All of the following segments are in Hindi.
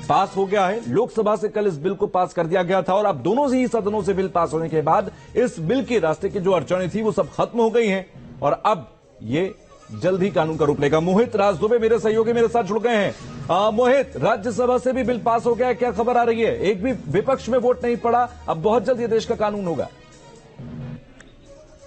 पास हो गया है। लोकसभा से कल इस बिल को पास कर दिया गया था और अब दोनों ही सदनों से बिल पास होने के बाद इस बिल के रास्ते की जो अड़चनें थी वो सब खत्म हो गई हैं और अब ये जल्द ही कानून का रूप लेगा। मोहित राज दुबे मेरे सहयोगी मेरे साथ जुड़ गए हैं। मोहित, राज्यसभा से भी बिल पास हो गया है, क्या खबर आ रही है? एक भी विपक्ष में वोट नहीं पड़ा, अब बहुत जल्द ये देश का कानून होगा।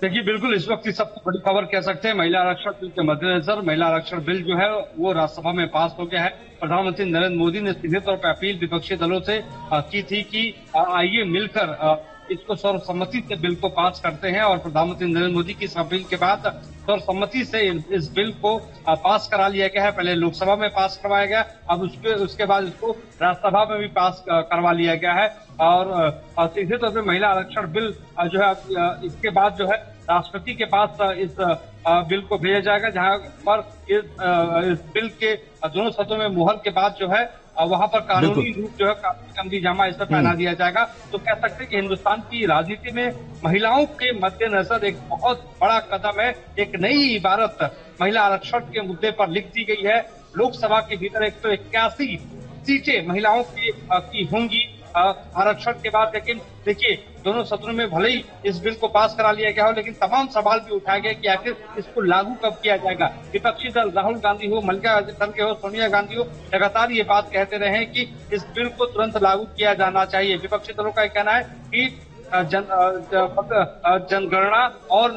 देखिए, बिल्कुल इस वक्त की सबसे बड़ी खबर कह सकते हैं, महिला आरक्षण बिल के मद्देनजर महिला आरक्षण बिल जो है वो राज्यसभा में पास हो गया है। प्रधानमंत्री नरेंद्र मोदी ने सीधे तौर पर अपील विपक्षी दलों से की थी कि आइए मिलकर इसको सर्वसम्मति से बिल को पास करते हैं और प्रधानमंत्री नरेंद्र मोदी की इस अपील के बाद सर्वसम्मति से इस बिल को पास करा लिया गया है। पहले लोकसभा में पास करवाया गया, अब उसके बाद इसको राज्यसभा में भी पास करवा लिया गया है और सीधे तौर पर महिला आरक्षण बिल जो है इसके बाद जो है राष्ट्रपति के पास इस बिल को भेजा जाएगा, जहां पर इस बिल के दोनों सदनों में मुहर के बाद जो है वहां पर कानूनी रूप जो है कानूनी जामा इस पर पहना दिया जाएगा। तो कह सकते हैं कि हिंदुस्तान की राजनीति में महिलाओं के मद्देनजर एक बहुत बड़ा कदम है। एक नई इबारत महिला आरक्षण के मुद्दे पर लिख दी गई है। लोकसभा के भीतर 181 सीटें महिलाओं की होंगी आरक्षण के बाद। लेकिन देखिए, दोनों सदनों में भले ही इस बिल को पास करा लिया गया हो, लेकिन तमाम सवाल भी उठाए गए कि आखिर इसको लागू कब किया जाएगा। विपक्षी दल राहुल गांधी हो, मल्लिकार्जुन खड़गे हो, सोनिया गांधी हो, लगातार ये बात कहते रहे हैं कि इस बिल को तुरंत लागू किया जाना चाहिए। विपक्षी दलों का कहना है कि जनगणना और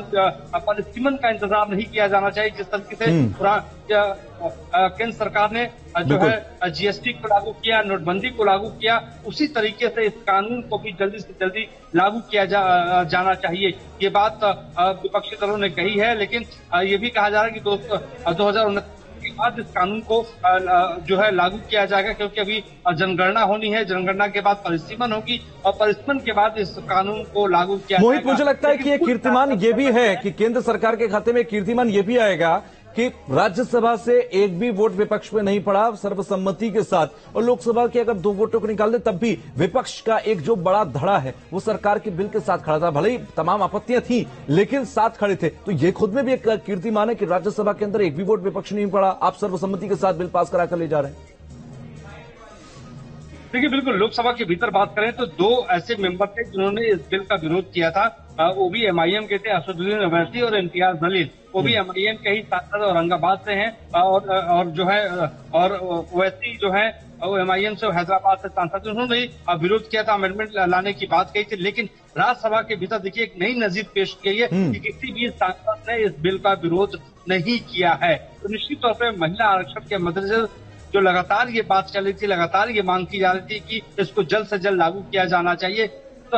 परिसीमन का इंतजाम नहीं किया जाना चाहिए। जिस तरीके से केंद्र सरकार ने जो है जीएसटी को लागू किया, नोटबंदी को लागू किया, उसी तरीके से इस कानून को भी जल्दी से जल्दी लागू किया जाना चाहिए। ये बात विपक्षी दलों ने कही है, लेकिन ये भी कहा जा रहा है कि 2029 के बाद इस कानून को जो है लागू किया जाएगा, क्योंकि अभी जनगणना होनी है, जनगणना के बाद परिसीमन होगी और परिसीमन के बाद इस कानून को लागू किया जाएगा। मोहित, मुझे लगता है कि एक कीर्तिमान ये भी है कि केंद्र सरकार के खाते में कीर्तिमान ये भी आएगा कि राज्यसभा से एक भी वोट विपक्ष में नहीं पड़ा सर्वसम्मति के साथ, और लोकसभा के अगर 2 वोटों को निकाल दे तब भी विपक्ष का एक जो बड़ा धड़ा है वो सरकार के बिल के साथ खड़ा था। भले ही तमाम आपत्तियां थी लेकिन साथ खड़े थे। तो ये खुद में भी एक कीर्तिमान है कि राज्यसभा के अंदर एक भी वोट विपक्ष नहीं पड़ा, आप सर्वसम्मति के साथ बिल पास कराकर ले जा रहे हैं। देखिए, बिल्कुल लोकसभा के भीतर बात करें तो 2 ऐसे मेंबर थे जिन्होंने इस बिल का विरोध किया था। वो भी एमआईएम के थे, असदुद्दीन अवैसी और इम्तियाज जलील। वो भी एमआईएम के ही सांसद औरंगाबाद से हैं और जो है और ओवैसी जो है वो एमआईएम से हैदराबाद से सांसद। उन्होंने विरोध किया था, अमेंडमेंट लाने की बात कही थी, लेकिन राज्यसभा के भीतर देखिए एक नई नजीर पेश की है कि किसी भी सांसद ने इस बिल का विरोध नहीं किया है। तो निश्चित तौर पर महिला आरक्षण के मद्देनजर जो लगातार ये बात चल रही थी, लगातार ये मांग की जा रही थी कि इसको जल्द से जल्द लागू किया जाना चाहिए, तो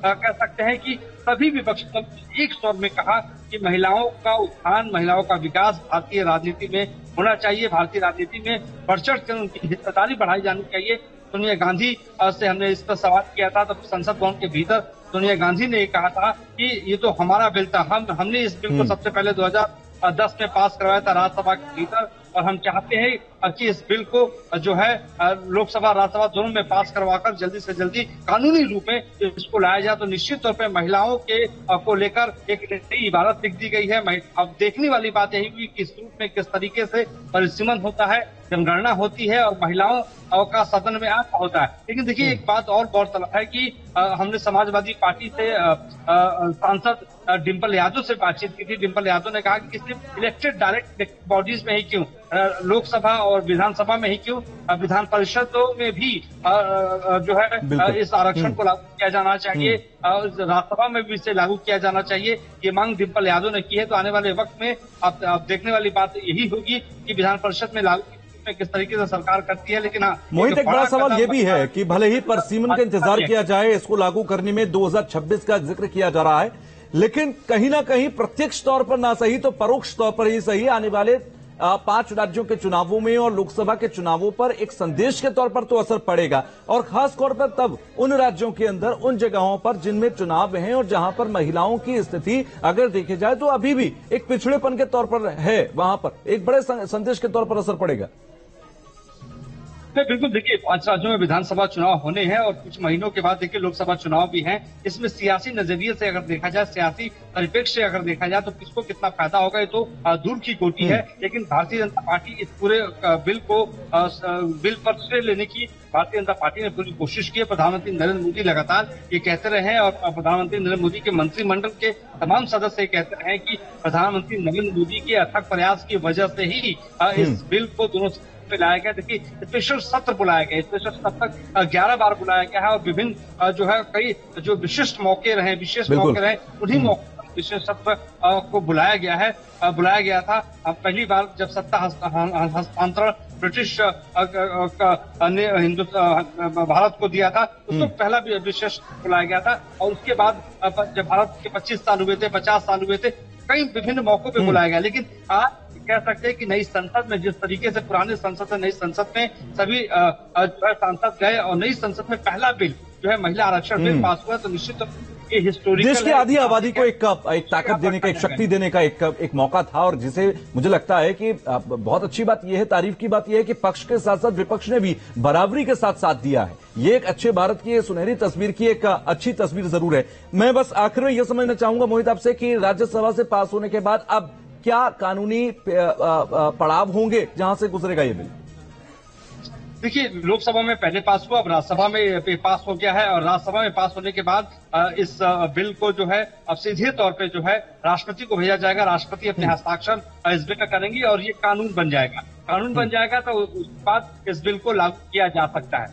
कह सकते हैं कि सभी विपक्षी दल एक स्वर में कहा कि महिलाओं का उत्थान, महिलाओं का विकास भारतीय राजनीति में होना चाहिए, भारतीय राजनीति में बढ़ चढ़ कर उनकी हिस्सेदारी बढ़ाई जानी चाहिए। सोनिया गांधी से हमने इस पर सवाल किया था, तब संसद भवन के भीतर सोनिया गांधी ने कहा था कि ये तो हमारा बिल था, हमने इस बिल को सबसे पहले 2010 में पास करवाया था राज्यसभा के भीतर, और हम चाहते हैं कि इस बिल को जो है लोकसभा राज्यसभा दोनों में पास करवाकर जल्दी से जल्दी कानूनी रूप में इसको लाया जाए। तो निश्चित तौर पर महिलाओं के को लेकर एक नई इबारत लिख दी गई है। अब देखने वाली बात यही कि किस रूप में किस तरीके से परिसीमन होता है, जनगणना होती है और महिलाओं का सदन में आना होता है। लेकिन देखिए, एक बात और गौरतलब है कि हमने समाजवादी पार्टी से सांसद डिंपल यादव से बातचीत की थी। डिंपल यादव ने कहा कि सिर्फ इलेक्टेड डायरेक्ट बॉडीज में ही क्यों, लोकसभा और विधानसभा में ही क्यों, विधान परिषदों में भी जो है इस आरक्षण को लागू किया जाना चाहिए, राज्यसभा में भी इसे लागू किया जाना चाहिए। ये मांग डिंपल यादव ने की है। तो आने वाले वक्त में अब देखने वाली बात यही होगी कि विधान परिषद में लागू किस तरीके से सरकार करती है। लेकिन मोहित, एक बड़ा सवाल ये भी है कि भले ही परिसीमन का इंतजार किया जाए, इसको लागू करने में 2026 का जिक्र किया जा रहा है, लेकिन कहीं ना कहीं प्रत्यक्ष तौर पर ना सही तो परोक्ष तौर पर ही सही आने वाले 5 राज्यों के चुनावों में और लोकसभा के चुनावों पर एक संदेश के तौर पर तो असर पड़ेगा, और खास तौर पर तब उन राज्यों के अंदर उन जगहों पर जिनमें चुनाव हैं और जहां पर महिलाओं की स्थिति अगर देखी जाए तो अभी भी एक पिछड़ेपन के तौर पर है, वहां पर एक बड़े संदेश के तौर पर असर पड़ेगा। नहीं, बिल्कुल देखिए 5 राज्यों में विधानसभा चुनाव होने हैं और कुछ महीनों के बाद देखिए लोकसभा चुनाव भी हैं। इसमें सियासी नजरिए से अगर देखा जाए, सियासी परिप्रेक्ष्य से अगर देखा जाए तो किसको कितना फायदा होगा ये तो दूर की कोटि है। लेकिन भारतीय जनता पार्टी इस पूरे बिल पर स्टे लेने की भारतीय जनता पार्टी ने पूरी कोशिश की है। प्रधानमंत्री नरेंद्र मोदी लगातार ये कहते रहे हैं और प्रधानमंत्री नरेंद्र मोदी के मंत्रिमंडल के तमाम सदस्य कहते रहे हैं कि प्रधानमंत्री नरेंद्र मोदी के अथक प्रयास की वजह से ही इस बिल को दोनों पे लाया गया। देखिए स्पेशल सत्र बुलाया गया, स्पेशल सत्र 11 बार बुलाया गया है और विभिन्न जो है कई जो विशिष्ट मौके रहे, विशेष मौके रहे, उन्हीं मौके पर विशेष सत्र को बुलाया गया था। पहली बार जब सत्ता हस्तांतरण ब्रिटिश भारत को दिया था, उसको पहला भी विशेष बुलाया गया था और उसके बाद जब भारत के 25 साल हुए थे, 50 साल हुए थे, कई विभिन्न मौकों पे बुलाया गया। लेकिन आज कह सकते हैं कि नई संसद में जिस तरीके से पुराने संसद से नई संसद में सभी सांसद गए और नई संसद में पहला बिल जो है महिला आरक्षण बिल पास हुआ, तो निश्चित ये हिस्टोरिकल देश की आधी आबादी को एक ताकत देने का, एक शक्ति देने का एक मौका था और जिसे मुझे लगता है कि बहुत अच्छी बात यह है, तारीफ की बात यह है कि पक्ष के साथ साथ विपक्ष ने भी बराबरी के साथ दिया है। ये एक अच्छे भारत की सुनहरी तस्वीर की एक अच्छी तस्वीर जरूर है। मैं बस आखिर में यह समझना चाहूंगा मोहित आपसे कि राज्यसभा से पास होने के बाद अब क्या कानूनी पड़ाव होंगे जहां से गुजरेगा ये बिल? देखिए लोकसभा में पहले पास हुआ, अब राज्यसभा में पास हो गया है और राज्यसभा में पास होने के बाद इस बिल को जो है अब सीधे तौर पे जो है राष्ट्रपति को भेजा जाएगा। राष्ट्रपति अपने हस्ताक्षर इस बिल पर करेंगे और ये कानून बन जाएगा। तो उसके बाद इस बिल को लागू किया जा सकता है।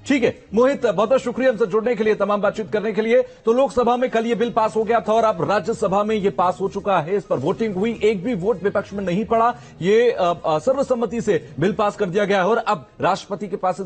ठीक है मोहित, बहुत बहुत शुक्रिया हमसे जुड़ने के लिए, तमाम बातचीत करने के लिए। तो लोकसभा में कल ये बिल पास हो गया था और अब राज्यसभा में ये पास हो चुका है। इस पर वोटिंग हुई, एक भी वोट विपक्ष में नहीं पड़ा। ये सर्वसम्मति से बिल पास कर दिया गया है और अब राष्ट्रपति के पास